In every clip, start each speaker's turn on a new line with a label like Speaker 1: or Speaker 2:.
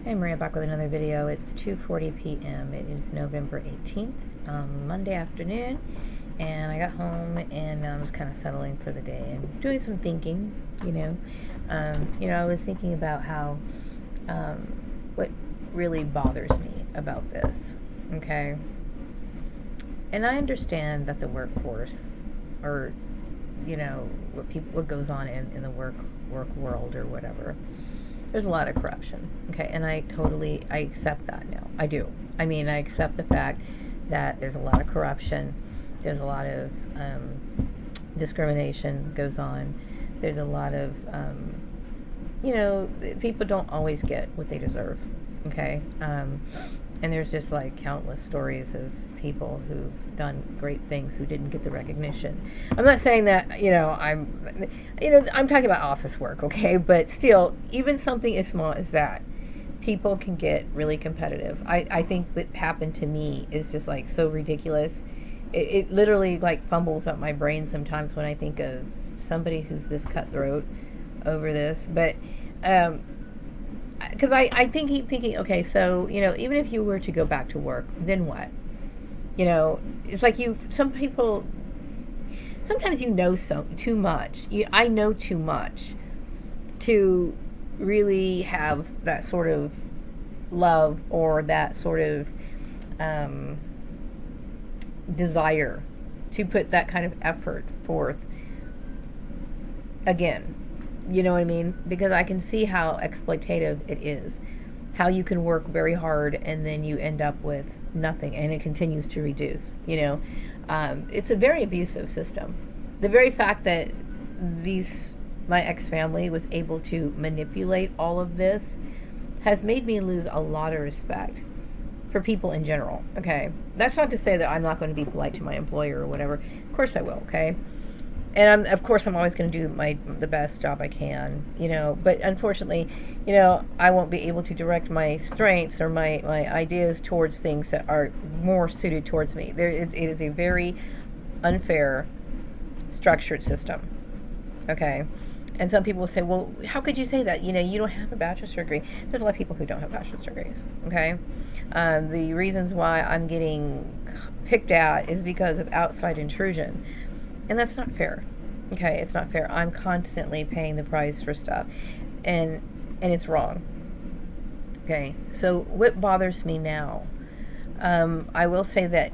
Speaker 1: Hey, Maria, back with another video. It's 2:40 p.m. It is November 18th, Monday afternoon, and I got home and I was kind of settling for the day and doing some thinking. I was thinking about how what really bothers me about this. Okay, and I understand that the workforce, or what goes on in the work world or whatever, there's a lot of corruption. Okay, and I accept that now. I do. I mean, I accept the fact that there's a lot of corruption. There's a lot of discrimination goes on. There's a lot of people don't always get what they deserve. Okay, and there's just like countless stories of people who've done great things who didn't get the recognition. I'm not saying that I'm talking about office work, okay? But still, even something as small as that, people can get really competitive. I think what happened to me is just like so ridiculous. It literally like fumbles up my brain sometimes when I think of somebody who's this cutthroat over this. But because keep thinking, okay, so even if you were to go back to work, then what? It's like some people, sometimes so too much. I know too much to really have that sort of love or that sort of desire to put that kind of effort forth again. You know what I mean? Because I can see how exploitative it is. How you can work very hard and then you end up with nothing and it continues to reduce. It's a very abusive system. The very fact that my ex-family was able to manipulate all of this has made me lose a lot of respect for people in general. Okay, that's not to say that I'm not going to be polite to my employer or whatever. Of course I will. Okay, and of course I'm always going to do the best job I can, but unfortunately, I won't be able to direct my strengths or my ideas towards things that are more suited towards me. It is a very unfair structured system. Okay, and some people will say, well, how could you say that? You don't have a bachelor's degree. There's a lot of people who don't have bachelor's degrees. Okay, the reasons why I'm getting picked at is because of outside intrusion. And that's not fair. Okay, it's not fair. I'm constantly paying the price for stuff. And it's wrong. Okay, so what bothers me now? I will say that,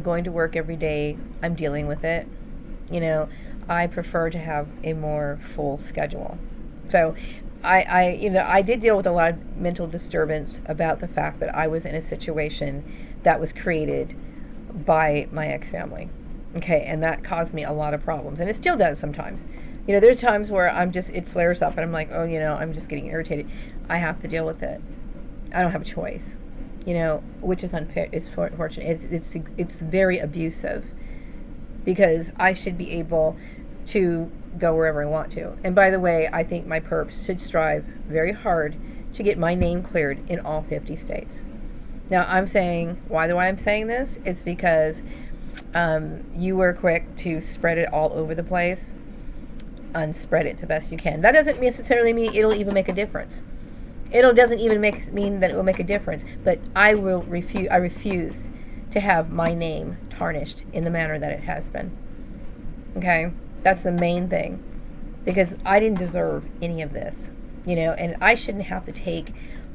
Speaker 1: going to work every day, I'm dealing with it. I prefer to have a more full schedule. So I did deal with a lot of mental disturbance about the fact that I was in a situation that was created by my ex-family. Okay, and that caused me a lot of problems, and it still does sometimes. There's times where it flares up, and I'm like, oh, I'm just getting irritated. I have to deal with it. I don't have a choice. Which is unfair. It's fortunate. It's very abusive, because I should be able to go wherever I want to. And by the way, I think my perps should strive very hard to get my name cleared in all 50 states. Now, I'm saying why I'm saying this is because you were quick to spread it all over the place. Unspread it the best you can. That doesn't necessarily mean it'll even make a difference. Doesn't even mean that it will make a difference. But I refuse to have my name tarnished in the manner that it has been. Okay, that's the main thing, because I didn't deserve any of this. And I shouldn't have to take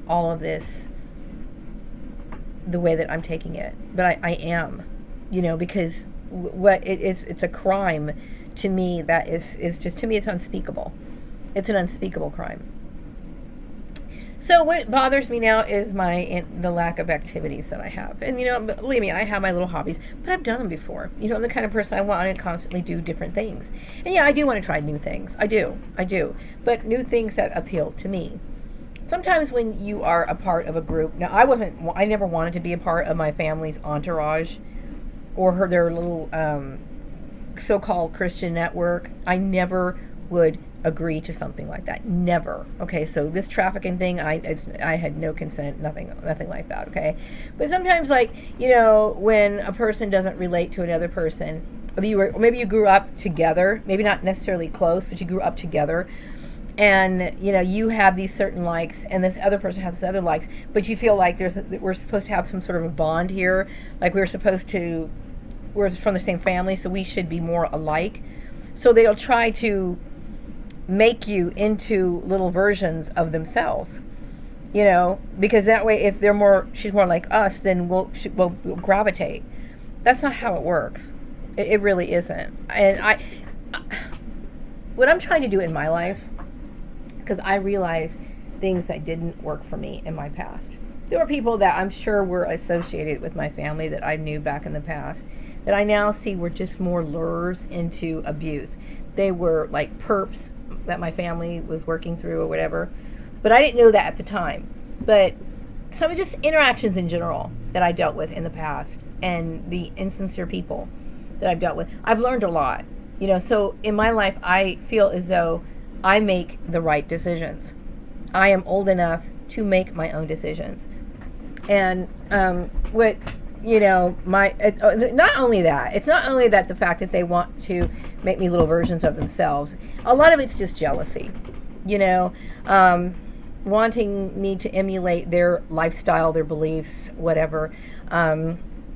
Speaker 1: all of this the way that I'm taking it, but I am. Because it's a crime to me that is just, to me, it's unspeakable. It's an unspeakable crime. So what bothers me now is the lack of activities that I have. And, believe me, I have my little hobbies, but I've done them before. I'm the kind of person I want to constantly do different things. And yeah, I do want to try new things. I do. But new things that appeal to me. Sometimes when you are a part of a group, now I never wanted to be a part of my family's entourage or their little so-called Christian network. I never would agree to something like that. Never. Okay, so this trafficking thing, I had no consent, nothing like that. Okay, but sometimes, when a person doesn't relate to another person, maybe you grew up together, maybe not necessarily close, but you grew up together, and you have these certain likes and this other person has this other likes, but you feel like we're supposed to have some sort of a bond here, like we're from the same family, so we should be more alike. So they'll try to make you into little versions of themselves, because that way, if she's more like us, then we'll gravitate. That's not how it works. It really isn't. And what I'm trying to do in my life, because I realize things that didn't work for me in my past. There were people that I'm sure were associated with my family that I knew back in the past that I now see were just more lures into abuse. They were like perps that my family was working through or whatever. But I didn't know that at the time. But some of just interactions in general that I dealt with in the past and the insincere people that I've dealt with, I've learned a lot. So in my life, I feel as though I make the right decisions. I am old enough to make my own decisions. And not only that, it's not only that the fact that they want to make me little versions of themselves. A lot of it's just jealousy, wanting me to emulate their lifestyle, their beliefs, whatever,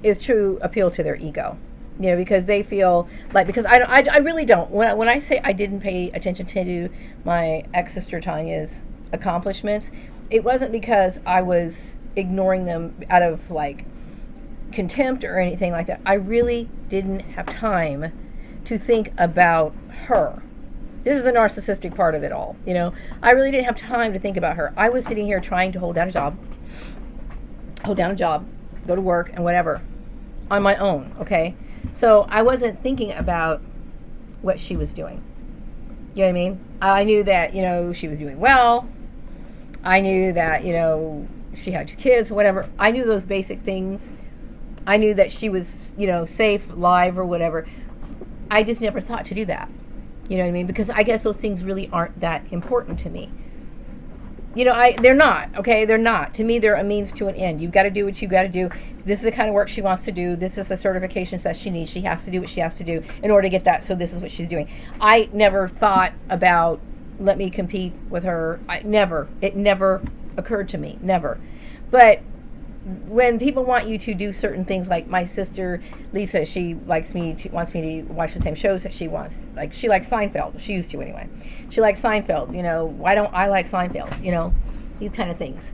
Speaker 1: is to appeal to their ego. Because they feel like, because I really don't. When I say I didn't pay attention to my ex-sister Tanya's accomplishments, it wasn't because I was ignoring them out of like contempt or anything like that. I really didn't have time to think about her. This is the narcissistic part of it all. I really didn't have time to think about her. I was sitting here trying to hold down a job, go to work and whatever on my own. Okay. So I wasn't thinking about what she was doing. You know what I mean? I knew that, she was doing well. I knew that, she had 2 kids or whatever. I knew those basic things. I knew that she was, safe, live or whatever. I just never thought to do that. You know what I mean? Because I guess those things really aren't that important to me. They're not, okay? They're not. To me, they're a means to an end. You've got to do what you've got to do. This is the kind of work she wants to do. This is the certifications that she needs. She has to do what she has to do in order to get that, so this is what she's doing. I never thought about, let me compete with her. It never occurred to me. Never. But when people want you to do certain things, like my sister Lisa, she wants me to watch the same shows that she wants. Like, she likes Seinfeld. She used to anyway. She likes Seinfeld. Why don't I like Seinfeld? These kind of things.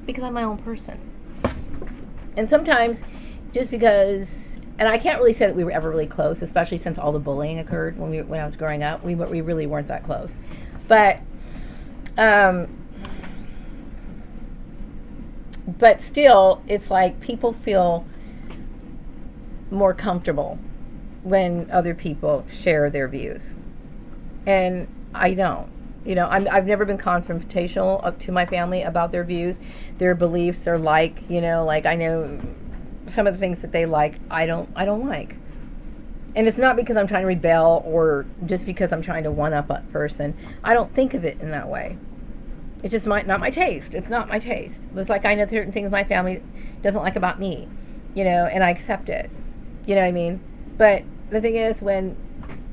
Speaker 1: Because I'm my own person. And sometimes, just because, and I can't really say that we were ever really close, especially since all the bullying occurred when I was growing up. We really weren't that close. But still, it's like people feel more comfortable when other people share their views. And I don't. I've never been confrontational up to my family about their views, their beliefs, their like I know some of the things that they like, I don't like. And it's not because I'm trying to rebel or just because I'm trying to one-up a person. I don't think of it in that way. It's just not my taste. It's not my taste. It's like I know certain things my family doesn't like about me, and I accept it. You know what I mean? But the thing is,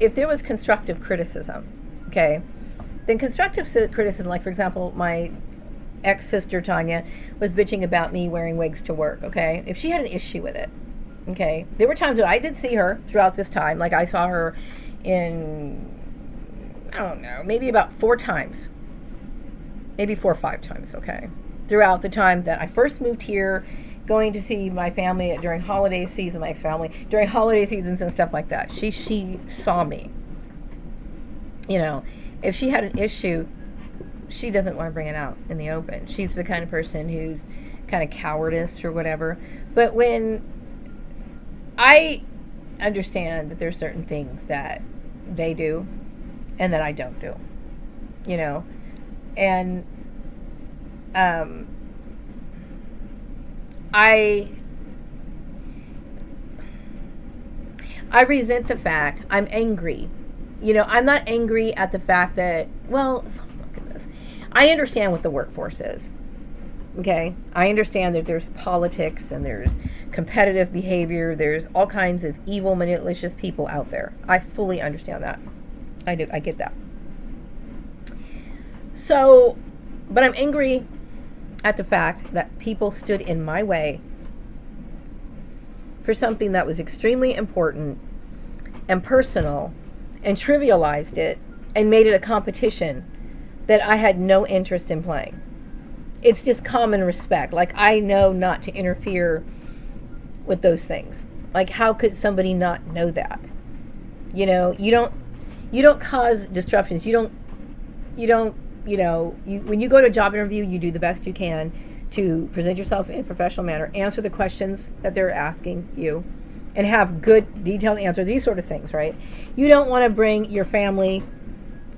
Speaker 1: if there was constructive criticism, okay, then constructive criticism, like, for example, my ex-sister Tanya was bitching about me wearing wigs to work, okay? If she had an issue with it, okay, there were times that I did see her throughout this time. Like, I saw her in, I don't know, maybe about 4 times. Maybe 4 or 5 times, okay, throughout the time that I first moved here, going to see my family during holiday season, my ex-family, during holiday seasons and stuff like that. She saw me. If she had an issue, she doesn't want to bring it out in the open. She's the kind of person who's kind of cowardice or whatever. But when I understand that there's certain things that they do and that I don't do, and I resent the fact, I'm angry. I'm not angry at the fact that, well, look at this. I understand what the workforce is. Okay? I understand that there's politics and there's competitive behavior. There's all kinds of evil, malicious people out there. I fully understand that. I do. I get that. So, but I'm angry at the fact that people stood in my way for something that was extremely important and personal and trivialized it and made it a competition that I had no interest in playing. It's just common respect. Like, I know not to interfere with those things. Like, how could somebody not know that? You know, you don't cause disruptions. When you go to a job interview, you do the best you can to present yourself in a professional manner, answer the questions that they're asking you, and have good, detailed answers, these sort of things, right? You don't want to bring your family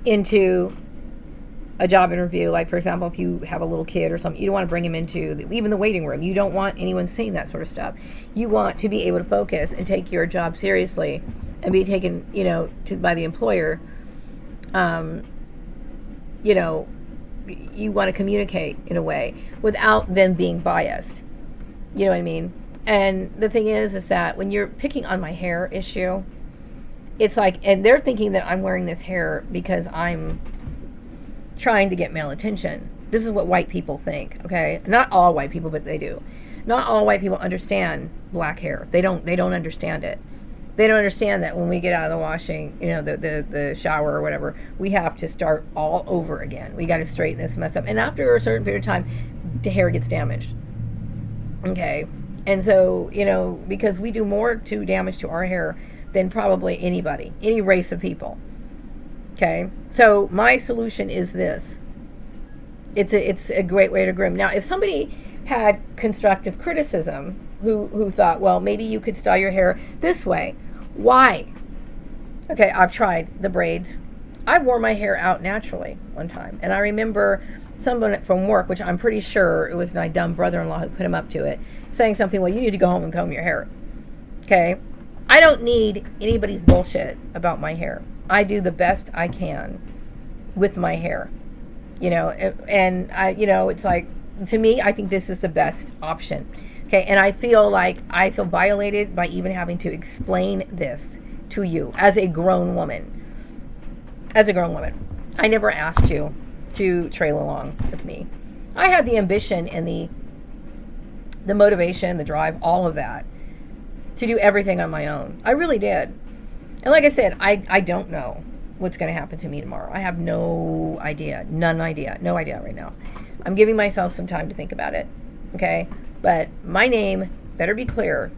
Speaker 1: into a job interview. Like, for example, if you have a little kid or something, you don't want to bring him into even the waiting room. You don't want anyone seeing that sort of stuff. You want to be able to focus and take your job seriously and be taken, by the employer. You want to communicate in a way without them being biased. You know what I mean? And the thing is that when you're picking on my hair issue, it's like, and they're thinking that I'm wearing this hair because I'm trying to get male attention. This is what white people think, okay? Not all white people, but they do. Not all white people understand black hair. They don't understand it. They don't understand that when we get out of the washing, the shower or whatever, we have to start all over again. We got to straighten this mess up. And after a certain period of time, the hair gets damaged. Okay? And so, because we do more to damage to our hair than probably anybody, any race of people. Okay? So my solution is this. It's a great way to groom. Now, if somebody had constructive criticism, who thought, well, maybe you could style your hair this way. Why? Okay, I've tried the braids. I wore my hair out naturally one time. And I remember someone from work, which I'm pretty sure it was my dumb brother-in-law who put him up to it, saying something, well, you need to go home and comb your hair. Okay? I don't need anybody's bullshit about my hair. I do the best I can with my hair. And it's like, to me, I think this is the best option. Okay, and I feel violated by even having to explain this to you as a grown woman. As a grown woman. I never asked you to trail along with me. I had the ambition and the motivation, the drive, all of that, to do everything on my own. I really did. And like I said, I don't know what's going to happen to me tomorrow. I have no idea. No idea right now. I'm giving myself some time to think about it. Okay? But my name better be clear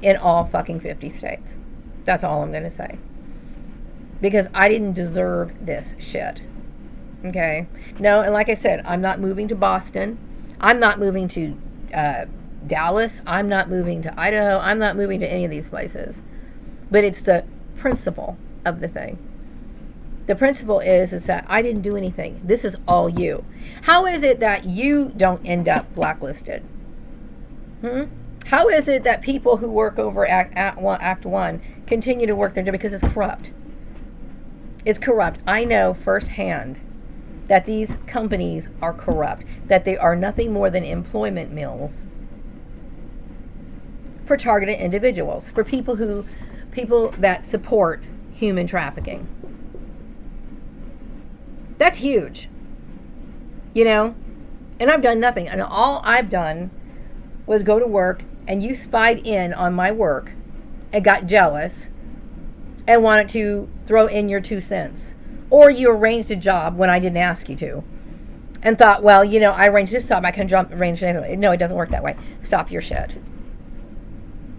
Speaker 1: in all fucking 50 states. That's all I'm going to say. Because I didn't deserve this shit. Okay? No, and like I said, I'm not moving to Boston. I'm not moving to Dallas. I'm not moving to Idaho. I'm not moving to any of these places. But it's the principle of the thing. The principle is that I didn't do anything. This is all you. How is it that you don't end up blacklisted? How is it that people who work over Act 1 continue to work their job? Because it's corrupt. It's corrupt. I know firsthand that these companies are corrupt, that they are nothing more than employment mills for targeted individuals, for people that support human trafficking. That's huge. And I've done nothing. And all I've done was go to work, and you spied in on my work and got jealous and wanted to throw in your 2 cents. Or you arranged a job when I didn't ask you to and thought, well, I arranged this job, I can arrange it anyway. No, it doesn't work that way. Stop your shit.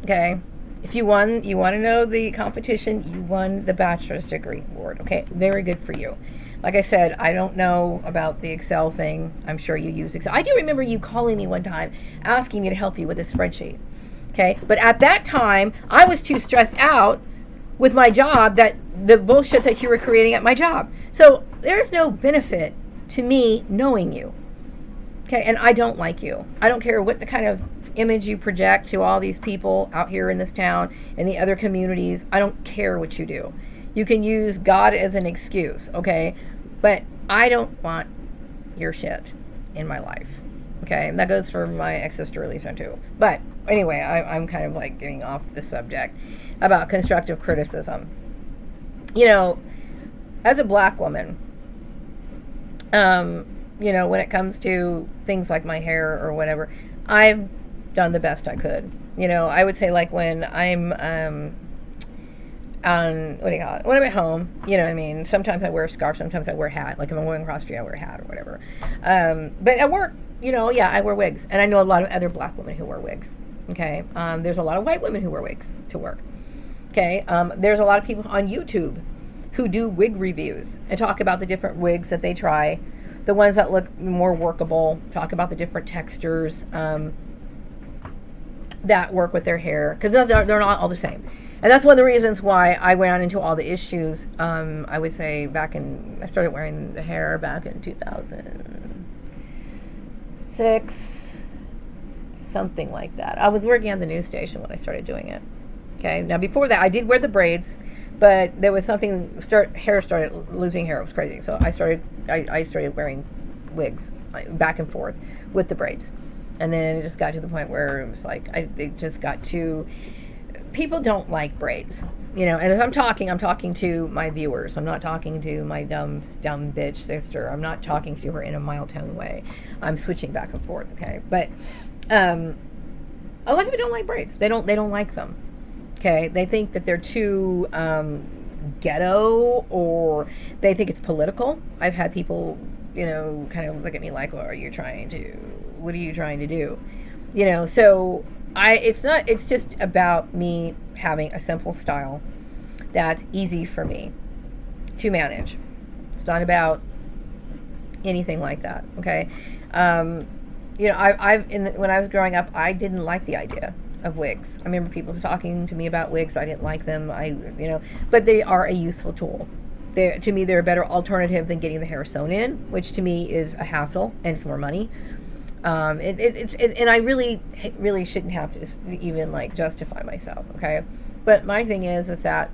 Speaker 1: Okay? If you want to know the competition, you won the bachelor's degree award. Okay? Very good for you. Like I said, I don't know about the Excel thing. I'm sure you use Excel. I do remember you calling me one time, asking me to help you with a spreadsheet. Okay? But at that time, I was too stressed out with my job, that the bullshit that you were creating at my job. So there's no benefit to me knowing you. Okay? And I don't like you. I don't care what the kind of image you project to all these people out here in this town and the other communities. I don't care what you do. You can use God as an excuse, okay? But I don't want your shit in my life, okay? And that goes for my ex-sister Lisa too. But anyway, I'm kind of like getting off the subject about constructive criticism. As a black woman, Um, when it comes to things like my hair or whatever, I've done the best I could. I would say like when I'm on what do you call it? When I'm at home, you know what I mean. Sometimes I wear a scarf, sometimes I wear a hat. Like if I'm going across the street, I wear a hat or whatever. But at work, yeah, I wear wigs, and I know a lot of other black women who wear wigs. Okay, there's a lot of white women who wear wigs to work. Okay, there's a lot of people on YouTube who do wig reviews and talk about the different wigs that they try, the ones that look more workable, talk about the different textures that work with their hair, because they're not all the same. And that's one of the reasons why I went on into all the issues. I would say I started wearing the hair back in 2006, something like that. I was working at the news station when I started doing it. Okay, now before that, I did wear the braids, but there was something. Hair started losing hair. It was crazy. So I started wearing wigs back and forth with the braids, and then it just got to the point where it was like it just got too. People don't like braids, And if I'm talking to my viewers. I'm not talking to my dumb bitch sister. I'm not talking to her in a mild tone way. I'm switching back and forth. Okay, but a lot of people don't like braids. They don't like them. Okay, they think that they're too ghetto, or they think it's political. I've had people, kind of look at me like, what are you trying to do? So it's just about me having a simple style that's easy for me to manage. It's not about anything like that. Okay. When I was growing up, I didn't like the idea of wigs. I remember people talking to me about wigs. I didn't like them. But they are a useful tool. To me, they're a better alternative than getting the hair sewn in, which to me is a hassle and it's more money. And I really shouldn't have to even like justify myself. Okay. But my thing is that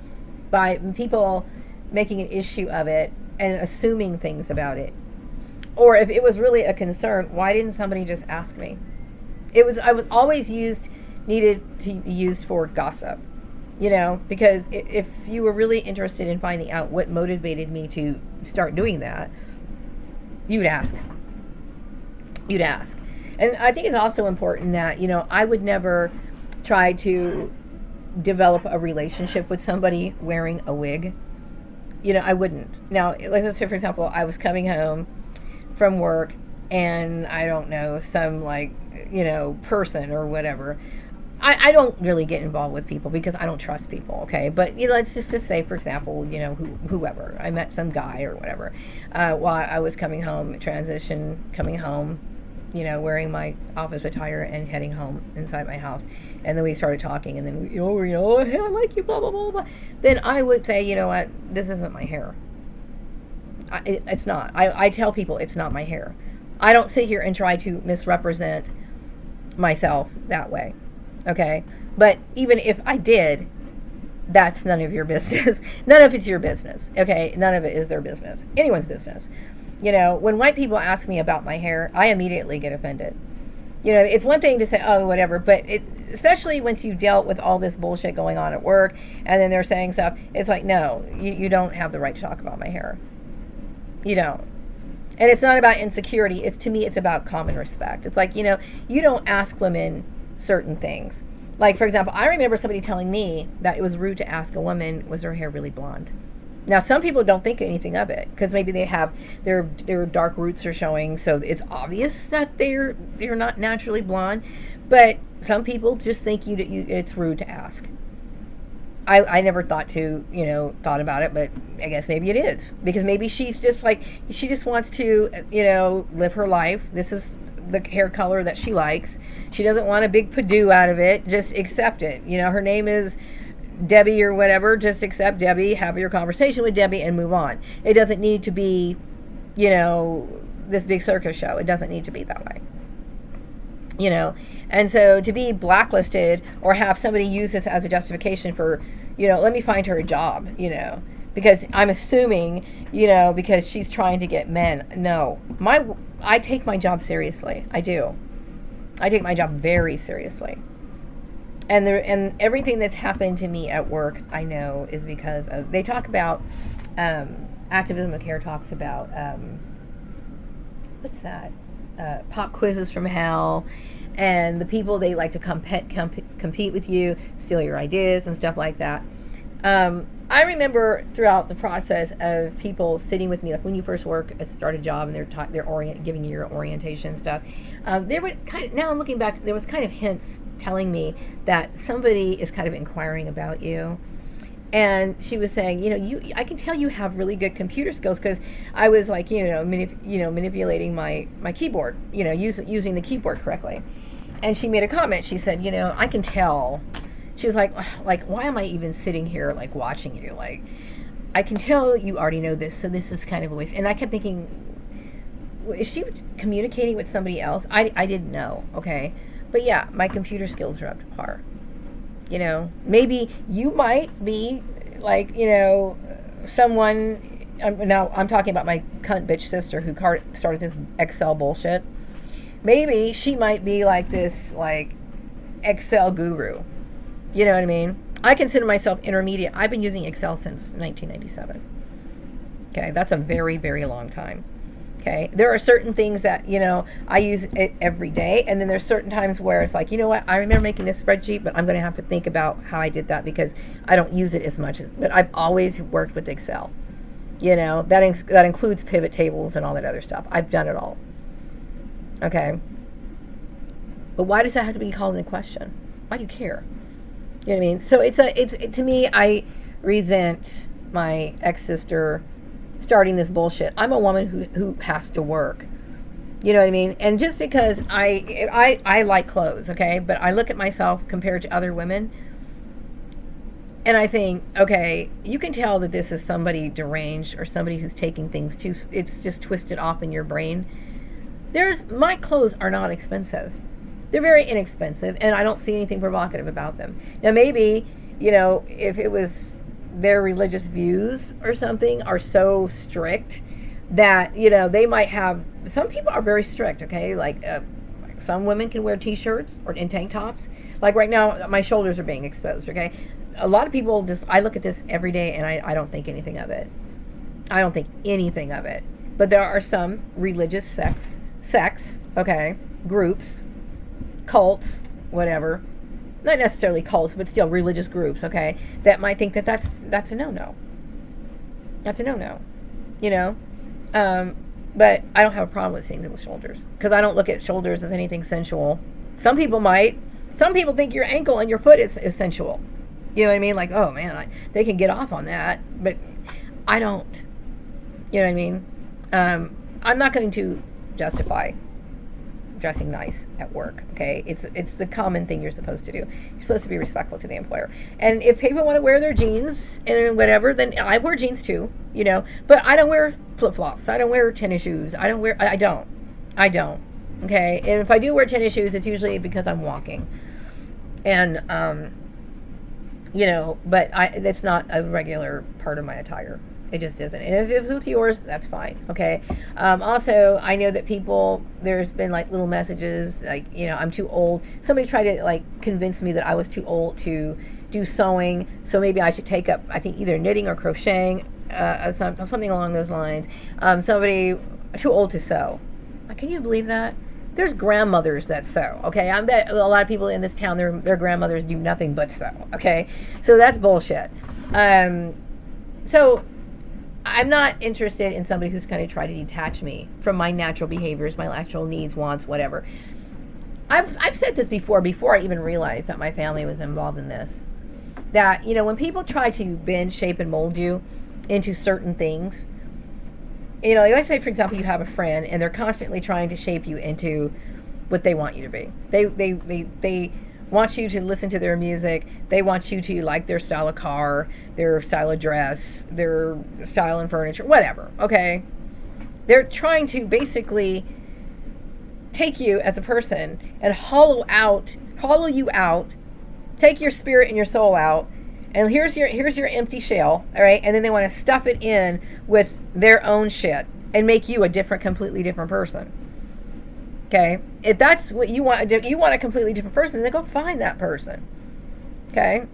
Speaker 1: by people making an issue of it and assuming things about it, or if it was really a concern, why didn't somebody just ask me? I was always needed to be used for gossip, because if you were really interested in finding out what motivated me to start doing that, you'd ask. And I think it's also important that, I would never try to develop a relationship with somebody wearing a wig. I wouldn't. Now, let's say, for example, I was coming home from work and I don't know, some person or whatever. I don't really get involved with people because I don't trust people, okay? But, let's just say, for example, whoever. I met some guy or whatever while I was coming home, wearing my office attire and heading home inside my house. And then we started talking, and then, hey, I like you, blah, blah, blah, blah. Then I would say, you know what, this isn't my hair. It's not. I tell people it's not my hair. I don't sit here and try to misrepresent myself that way. Okay? But even if I did, that's none of your business. None of it's your business. Okay? None of it is their business. Anyone's business. When white people ask me about my hair, I immediately get offended. It's one thing to say, oh, whatever, but especially once you dealt with all this bullshit going on at work, and then they're saying stuff, it's like, no, you don't have the right to talk about my hair. You don't. And it's not about insecurity. To me, it's about common respect. It's like, you don't ask women certain things. Like, for example, I remember somebody telling me that it was rude to ask a woman, was her hair really blonde? Now, some people don't think anything of it because maybe they have their dark roots are showing, so it's obvious that they're not naturally blonde. But some people just think it's rude to ask. I never thought about it, but I guess maybe it is, because maybe she's just she just wants to, live her life. This is the hair color that she likes. She doesn't want a big padoo out of it. Just accept it. Her name is Debbie or whatever. Just accept Debbie, have your conversation with Debbie, and move on. It doesn't need to be, this big circus show. It doesn't need to be that way. And so to be blacklisted or have somebody use this as a justification for, let me find her a job, because I'm assuming, because she's trying to get men. No, I take my job seriously. I do. I take my job very seriously. And everything that's happened to me at work, I know, is because of, they talk about, Activism of Care talks about, what's that? Pop quizzes from hell, and the people they like to compete with you, steal your ideas and stuff like that. I remember throughout the process of people sitting with me, like when you first start a job, and they're giving you your orientation stuff. There were now I'm looking back, there was kind of hints telling me that somebody is kind of inquiring about you. And she was saying, I can tell you have really good computer skills, because I was like, manipulating my keyboard, using the keyboard correctly. And she made a comment. She said, I can tell. She was like, why am I even sitting here, like, watching you? Like, I can tell you already know this, so this is kind of a waste. And I kept thinking, is she communicating with somebody else? I didn't know, okay? But yeah, my computer skills are up to par. Maybe you might be, like, someone, now I'm talking about my cunt bitch sister who started this Excel bullshit. Maybe she might be like this, like, Excel guru. You know what I mean? I consider myself intermediate. I've been using Excel since 1997. Okay, that's a very, very long time. Okay, there are certain things that, I use it every day, and then there's certain times where it's like, I remember making this spreadsheet, but I'm going to have to think about how I did that, because I don't use it as much but I've always worked with Excel. That includes pivot tables and all that other stuff. I've done it all. Okay, but why does that have to be called into question? Why do you care? You know what I mean? So to me, I resent my ex-sister starting this bullshit. I'm a woman who has to work. You know what I mean? And just because I like clothes, okay? But I look at myself compared to other women, and I think, okay, you can tell that this is somebody deranged, or somebody who's taking things it's just twisted off in your brain. My clothes are not expensive. They're very inexpensive, and I don't see anything provocative about them. Now, maybe, if it was their religious views or something are so strict that, they might have, some people are very strict, okay? Like, some women can wear t-shirts and tank tops. Like right now, my shoulders are being exposed, okay? A lot of people I look at this every day, and I don't think anything of it. I don't think anything of it. But there are some religious sects, okay, groups, cults, whatever, not necessarily cults, but still religious groups, okay, that might think that's a no-no. That's a no-no, but I don't have a problem with seeing people's shoulders, because I don't look at shoulders as anything sensual. Some people might. Some people think your ankle and your foot is sensual. You know what I mean? Like, oh man, they can get off on that, but I don't. You know what I mean? I'm not going to justify dressing nice at work, okay? It's the common thing you're supposed to do. You're supposed to be respectful to the employer. And if people want to wear their jeans and whatever, then I wear jeans too, but I don't wear flip-flops. I don't wear tennis shoes. I don't, okay? And if I do wear tennis shoes, it's usually because I'm walking. And, but that's not a regular part of my attire. It just isn't. And if it was with yours, that's fine. Okay. Also, I know that there's been like little messages like, I'm too old. Somebody tried to like convince me that I was too old to do sewing. So maybe I should take up, I think, either knitting or crocheting, something along those lines. Somebody too old to sew. Can you believe that? There's grandmothers that sew. Okay. I bet a lot of people in this town, their grandmothers do nothing but sew. Okay. So that's bullshit. So I'm not interested in somebody who's going to try to detach me from my natural behaviors, my natural needs, wants, whatever. I've said this before I even realized that my family was involved in this. That, when people try to bend, shape, and mold you into certain things, like let's say, for example, you have a friend and they're constantly trying to shape you into what they want you to be. They want you to listen to their music. They want you to like their style of car, their style of dress, their style in furniture, whatever, okay? They're trying to basically take you as a person and hollow you out, take your spirit and your soul out, and here's your empty shell, all right? And then they want to stuff it in with their own shit and make you a completely different person. Okay, if that's what you want to do, you want a completely different person, then go find that person. Okay,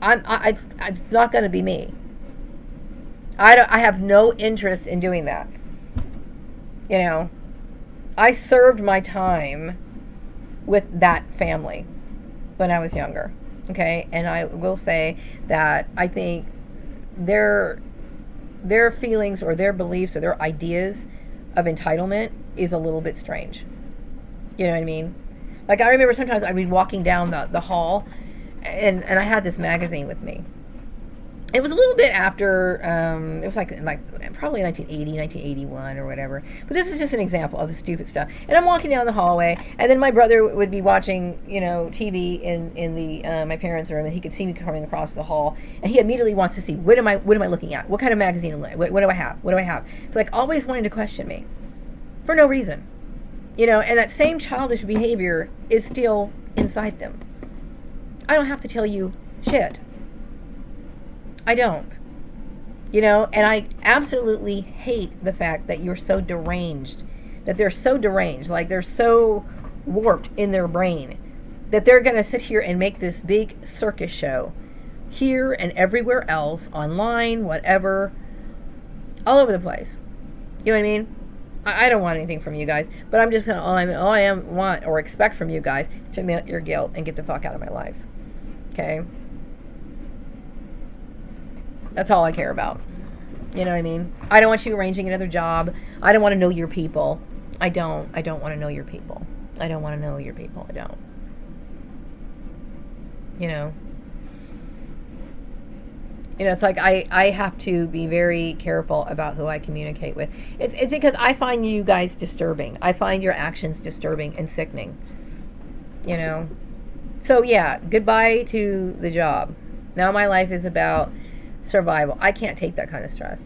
Speaker 1: it's not going to be me. I have no interest in doing that. I served my time with that family when I was younger. Okay, and I will say that I think their their feelings or their beliefs or their ideas of entitlement is a little bit strange. You know what I mean? Like I remember sometimes I'd be walking down the hall, and I had this magazine with me. It was a little bit after, it was like probably 1980, 1981 or whatever. But this is just an example of the stupid stuff. And I'm walking down the hallway, and then my brother would be watching, TV in the my parents' room, and he could see me coming across the hall, and he immediately wants to see what am I looking at? What kind of magazine am I? What do I have? What do I have? It's like always wanting to question me for no reason, And that same childish behavior is still inside them. I don't have to tell you shit. I don't. And I absolutely hate the fact that you're so deranged, that they're so deranged, like they're so warped in their brain, that they're going to sit here and make this big circus show here and everywhere else, online, whatever, all over the place. You know what I mean? I don't want anything from you guys, but I'm just going to, all I want or expect from you guys is to admit your guilt and get the fuck out of my life. Okay? That's all I care about. You know what I mean? I don't want you arranging another job. I don't want to know your people. I don't want to know your people. I don't want to know your people. I don't. It's like I have to be very careful about who I communicate with. It's because I find you guys disturbing. I find your actions disturbing and sickening. So yeah, goodbye to the job. Now my life is about survival. I can't take that kind of stress.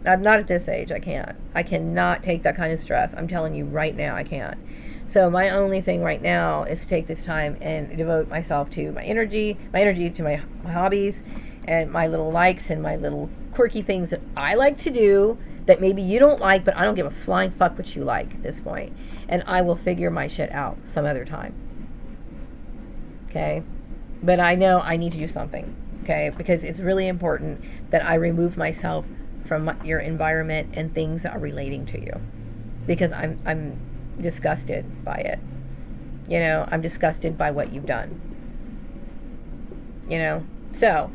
Speaker 1: Not at this age. I can't. I cannot take that kind of stress. I'm telling you right now, I can't. So my only thing right now is to take this time and devote myself to my energy to my hobbies and my little likes and my little quirky things that I like to do that maybe you don't like, but I don't give a flying fuck what you like at this point. And I will figure my shit out some other time. Okay? But I know I need to do something. Okay, because it's really important that I remove myself from your environment and things that are relating to you, because I'm disgusted by it. I'm disgusted by what you've done. So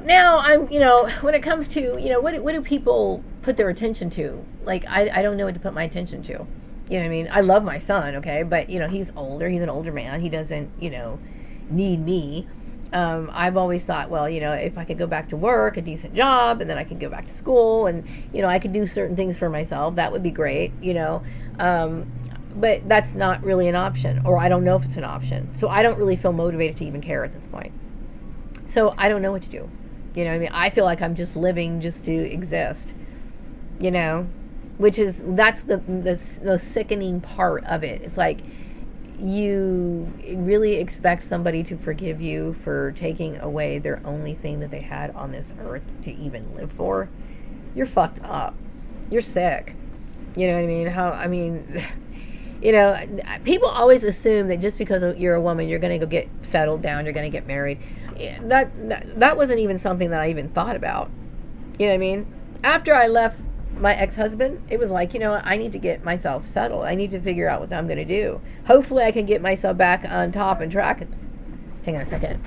Speaker 1: now I'm, when it comes to, what do people put their attention to? Like I don't know what to put my attention to. You know what I mean? I love my son, okay, but he's older. He's an older man. He doesn't, need me. I've always thought, well, if I could go back to work, a decent job, and then I could go back to school, and, I could do certain things for myself, that would be great, but that's not really an option, or I don't know if it's an option. So I don't really feel motivated to even care at this point. So I don't know what to do. I feel like I'm just living just to exist, that's the sickening part of it. It's like, you really expect somebody to forgive you for taking away their only thing that they had on this earth to even live for? You're fucked up. You're sick. You know what I mean? People always assume that just because you're a woman, you're going to go get settled down, you're going to get married. That wasn't even something that I even thought about. You know what I mean? After I left my ex-husband, it was like, I need to get myself settled. I need to figure out what I'm going to do. Hopefully I can get myself back on top and track it. Hang on a second.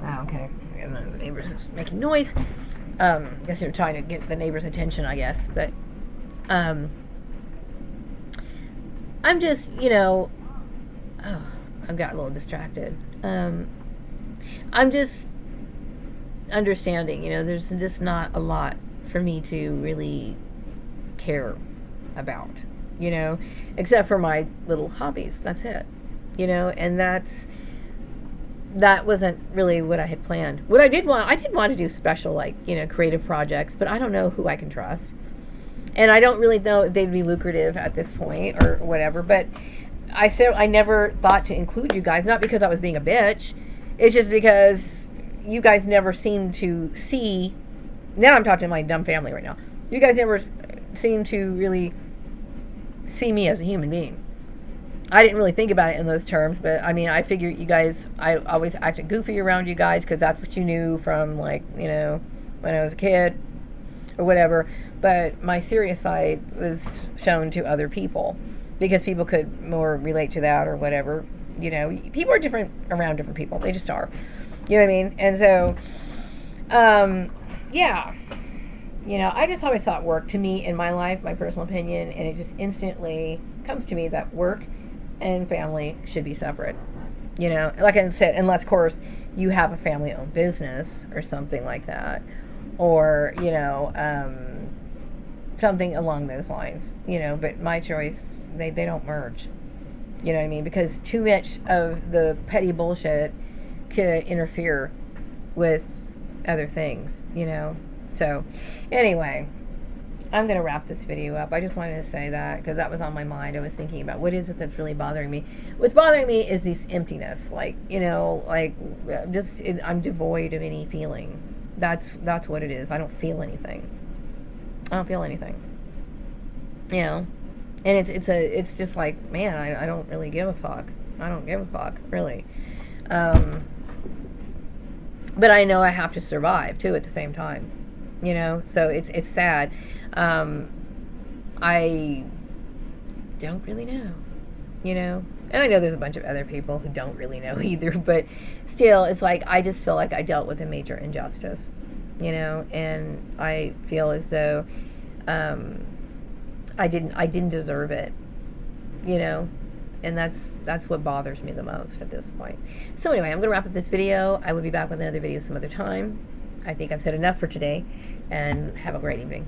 Speaker 1: Oh, okay. The neighbors is making noise. I guess they're trying to get the neighbors' attention, I guess. But I'm just, I got a little distracted. I'm just understanding, there's just not a lot for me to really care about, except for my little hobbies. That's it, and that wasn't really what I had planned. What I did want to do special, like, creative projects, but I don't know who I can trust. And I don't really know if they'd be lucrative at this point or whatever, but I said I never thought to include you guys, not because I was being a bitch. It's just because you guys never seem to see. Now I'm talking to my dumb family right now. You guys never seem to really see me as a human being. I didn't really think about it in those terms, but I mean, I figured you guys, I always acted goofy around you guys because that's what you knew from, like, when I was a kid. or whatever. But my serious side was shown to other people because people could more relate to that or whatever. You know, people are different around different people. They just are. You know what I mean? And so, yeah. You know, I just always thought work, to me, in my life, my personal opinion, and it just instantly comes to me that work and family should be separate. You know, like I said, unless, of course, you have a family owned business or something like that, or, you know, something along those lines, you know, but my choice, they don't merge. You know what I mean? Because too much of the petty bullshit could interfere with other things, you know? So, anyway, I'm going to wrap this video up. I just wanted to say that because that was on my mind. I was thinking about what is it that's really bothering me. What's bothering me is this emptiness. Like, you know, like I'm devoid of any feeling. That's what it is. I don't feel anything. I don't feel anything. You know? And it's just like, man, I don't really give a fuck. I don't give a fuck, really. But I know I have to survive, too, at the same time. You know, so it's sad. I don't really know, you know, and I know there's a bunch of other people who don't really know either, but still, it's like, I just feel like I dealt with a major injustice, you know, and I feel as though, I didn't deserve it, you know, and that's what bothers me the most at this point. So anyway, I'm going to wrap up this video. I will be back with another video some other time. I think I've said enough for today, and have a great evening.